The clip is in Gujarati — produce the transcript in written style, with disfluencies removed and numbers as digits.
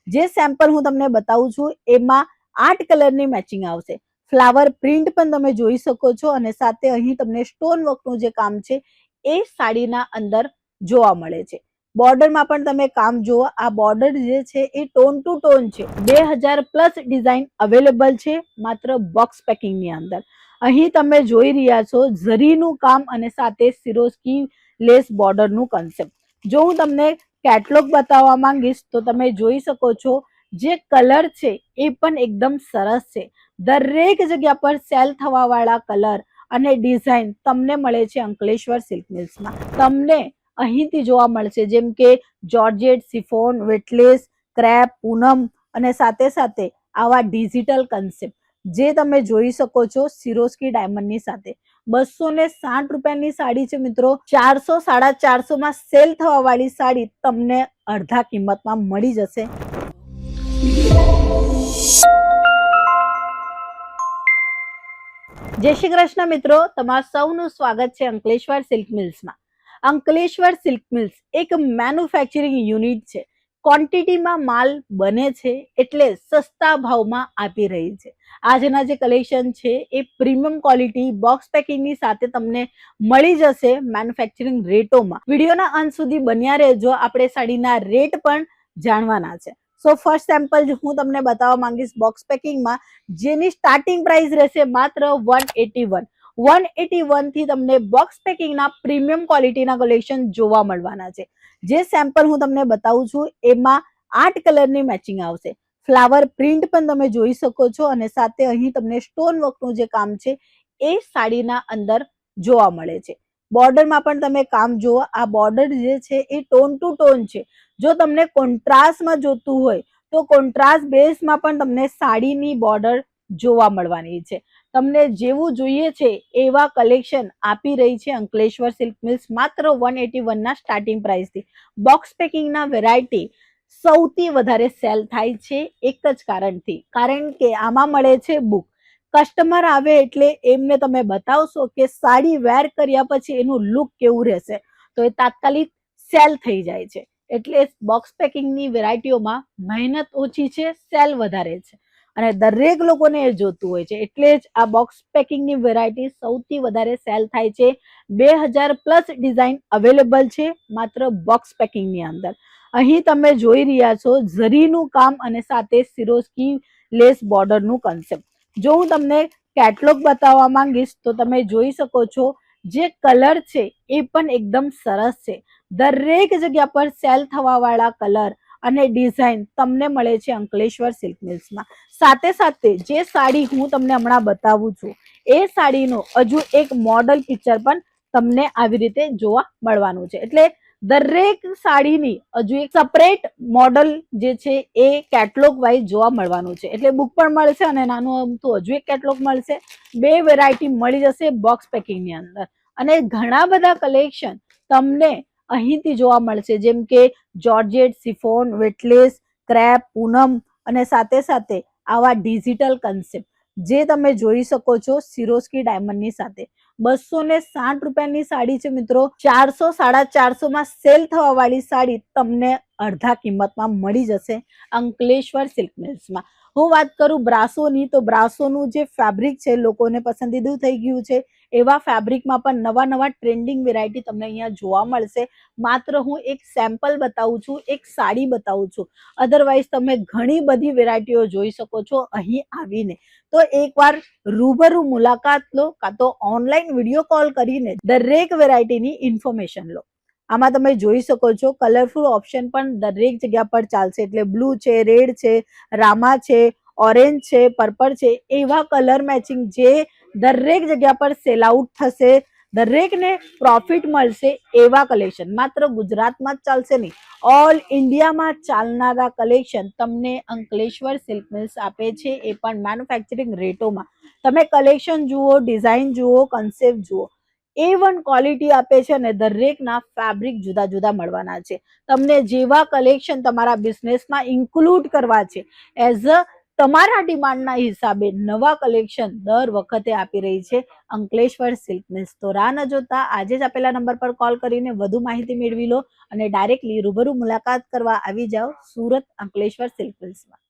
જે સેમ્પલ હું તમને બતાવું છું એમાં 8 કલરની મેચિંગ આવશે. ફ્લાવર પ્રિન્ટ પણ તમે જોઈ શકો છો અને સાથે અહીં તમને સ્ટોન વર્કનું જે કામ છે એ સાડીના અંદર જોવા મળે છે. બોર્ડરમાં પણ તમે કામ જુઓ, આ બોર્ડર જે છે એ ટોન ટુ ટોન છે. 2000 પ્લસ ડિઝાઇન અવેલેબલ છે માત્ર બોક્સ પેકિંગની અંદર. અહીં તમે જોઈ રહ્યા છો ઝરીનું કામ અને સાથે સિરોસ્કી લેસ બોર્ડરનું કન્સેપ્ટ. જો હું તમને કેટલોગ બતાવવા માંગીશ તો તમે જોઈ શકો છો જે કલર છે એ પણ એકદમ સરસ છે. દરેક જગ્યા પર સેલ થવા વાળા કલર અને ડિઝાઇન તમને મળે છે અંકલેશ્વર સિલ્ક મિલ્સમાં. તમને અહીંથી જોવા મળશે જેમ કે જોર્જેટ, સિફોન, વેટલેસ, ક્રેપ, પૂનમ અને સાથે સાથે આવા ડિજિટલ કન્સેપ્ટ જે તમે જોઈ શકો છો સિરોસ્કી ડાયમંડની સાથે. 260 રૂપિયાની સાડી છે મિત્રો. 400 450 માં સેલ થવા વાળી સાડી તમને અડધા કિંમતમાં મળી જશે. જય શ્રી કૃષ્ણ મિત્રો, તમારું સૌનું સ્વાગત છે અંકલેશ્વર સિલ્ક મિલ્સમાં. અંકલેશ્વર સિલ્ક મિલ્સ એક મેન્યુફેક્ચરિંગ યુનિટ છે. ક્વોન્ટિટીમાં માલ બને છે એટલે સસ્તા ભાવમાં આપી રહી છે. આજના જે કલેક્શન છે એ પ્રીમિયમ ક્વોલિટી બોક્સ પેકિંગની સાથે તમને મળી જશે મેન્યુફેક્ચરિંગ રેટોમાં. વિડીયોના અંત સુધી બન્યા રહેજો, આપણે સાડીના રેટ પણ જાણવાના છે. સો ફર્સ્ટ સેમ્પલ હું તમને બતાવવા માંગીશ બોક્સ પેકિંગમાં, જેની સ્ટાર્ટિંગ પ્રાઇસ રહેશે માત્ર 181. 181 થી તમને બોક્સ પેકિંગના પ્રીમિયમ ક્વોલિટીના કલેક્શન જોવા મળવાના છે. જે સેમ્પલ હું તમને બતાવું છું એમાં 8 કલરની મેચિંગ આવશે. ફ્લાવર પ્રિન્ટ પણ તમે જોઈ શકો છો અને સાથે અહીં તમને સ્ટોન વર્કનું જે કામ છે એ સાડીના અંદર જોવા મળે છે. બોર્ડરમાં પણ તમે કામ જુઓ, આ બોર્ડર જે છે એ ટોન ટુ ટોન છે. જો તમને કોન્ટ્રાસ્ટમાં જોતું હોય તો કોન્ટ્રાસ્ટ બેઝમાં પણ તમને સાડીની બોર્ડર જોવા મળવાની છે. તમને જેવું જોઈએ છે એવા કલેક્શન આપી રહી છે અંકલેશ્વર સિલ્ક મિલ્સ માત્ર 181 ના સ્ટાર્ટિંગ પ્રાઇસથી. બોક્સ પેકિંગના વેરાયટી સૌથી વધારે સેલ થાય છે એક જ કારણથી, કારણ કે આમાં મળે છે બુક. કસ્ટમર આવે એટલે એમને તમે બતાવશો કે સાડી વેર કર્યા પછી એનું લુક કેવું રહેશે તો એ તાત્કાલિક સેલ થઈ જાય છે. એટલે બોક્સ પેકિંગની વેરાયટીઓમાં મહેનત ઓછી છે, સેલ વધારે છે અને દરેક લોકોને એ જોતું હોય છે. એટલે જ આ બોક્સ પેકિંગની વેરાયટી સૌથી વધારે સેલ થાય છે. 2000 પ્લસ ડિઝાઇન અવેલેબલ છે માત્ર બોક્સ પેકિંગની અંદર. અહીં તમે જોઈ રહ્યા છો ઝરીનું કામ અને સાથે સિરોસ્કી લેસ બોર્ડરનું કન્સેપ્ટ. જો હું તમને કેટલોગ બતાવવા માંગીશ તો તમે જોઈ શકો છો જે કલર છે એ પણ એકદમ સરસ છે. દરેક જગ્યા પર સેલ થવા વાળા કલર અને ડિઝાઇન તમને મળે છે અંકલેશ્વર સિલ્ક મિલ્સમાં. સાથે સાથે જે સાડી હું તમને હમણાં બતાવું છું એ સાડીનો હજુ એક મોડલ પિક્ચર પણ તમને આવી રીતે જોવા મળવાનું છે. એટલે દરેક સાડીની હજુ એક સેપરેટ મોડલ જે છે એ કેટલોગ વાઇઝ જોવા મળવાનું છે. એટલે બુક પણ મળશે અને નાનું અમથું હજુ એક કેટલોગ મળશે. 2 વેરાયટી મળી જશે બોક્સ પેકિંગની અંદર અને ઘણા બધા કલેક્શન તમને અહીંથી જોવા મળશે જેમ કે જોર્જેટ, સિફોન, વેટલેસ, ક્રેપ, પૂનમ અને સાથે સાથે આવા ડિજિટલ કન્સેપ્ટ જે તમે જોઈ શકો છો સિરોસ્કી ડાયમંડની સાથે. 260 રૂપિયાની સાડી છે મિત્રો. 400 450 માં સેલ થવા વાળી સાડી તમને અડધા કિંમતમાં મળી જશે અંકલેશ્વર સિલ્ક મિલ્સમાં. હું વાત કરું બ્રાસોની તો બ્રાસોનું જે ફેબ્રિક છે લોકોને પસંદીદું થઈ ગયું છે. એવા ફેબ્રિકમાં પણ નવા ટ્રેન્ડિંગ વેરાયટી તમને અહીંયા જોવા મળશે. માત્ર હું એક સેમ્પલ બતાવું છું, એક સાડી બતાવું છું. અધરવાઇઝ તમે ઘણી બધી વેરાયટીઓ જોઈ શકો છો અહીં આવીને. તો એકવાર રૂબરૂ મુલાકાત લો કાં તો ઓનલાઈન વિડીયો કોલ કરીને દરેક વેરાયટીની ઇન્ફોર્મેશન લો. આમાં તમે જોઈ શકો છો કલરફુલ ઓપ્શન પણ દરેક જગ્યા પર ચાલશે. એટલે બ્લુ છે, રેડ છે, રામા છે, ઓરેન્જ છે, પર્પલ છે, એવા કલર મેચિંગ જે દરેક જગ્યા પર સેલ આઉટ થશે, દરેકને પ્રોફિટ મળશે એવા કલેક્શન માત્ર ગુજરાતમાં જ ચાલશે નહીં, ઓલ ઇન્ડિયામાં ચાલનારા કલેક્શન તમને અંકલેશ્વર સિલ્ક મિલ્સ આપે છે, એ પણ મેન્યુફેક્ચરિંગ રેટોમાં. તમે કલેક્શન જુઓ, ડિઝાઇન જુઓ, કન્સેપ્ટ જુઓ, A1 ક્વોલિટી આપે છે અને દરેકના ફેબ્રિક જુદા જુદા મળવાના છે. તમને જેવા કલેક્શન તમારા બિઝનેસમાં ઇન્ક્લુડ કરવા છે એઝ અ તમારા ડિમાન્ડના હિસાબે નવા કલેક્શન દર વખતે આપી રહી છે અંકલેશ્વર સિલ્ક મિલ્સ. તો રાહ ન જોતા આજે જ આપેલા નંબર પર કોલ કરીને વધુ માહિતી મેળવી લો અને ડાયરેક્ટલી રૂબરૂ મુલાકાત કરવા આવી જાઓ સુરત અંકલેશ્વર સિલ્ક મિલ્સમાં.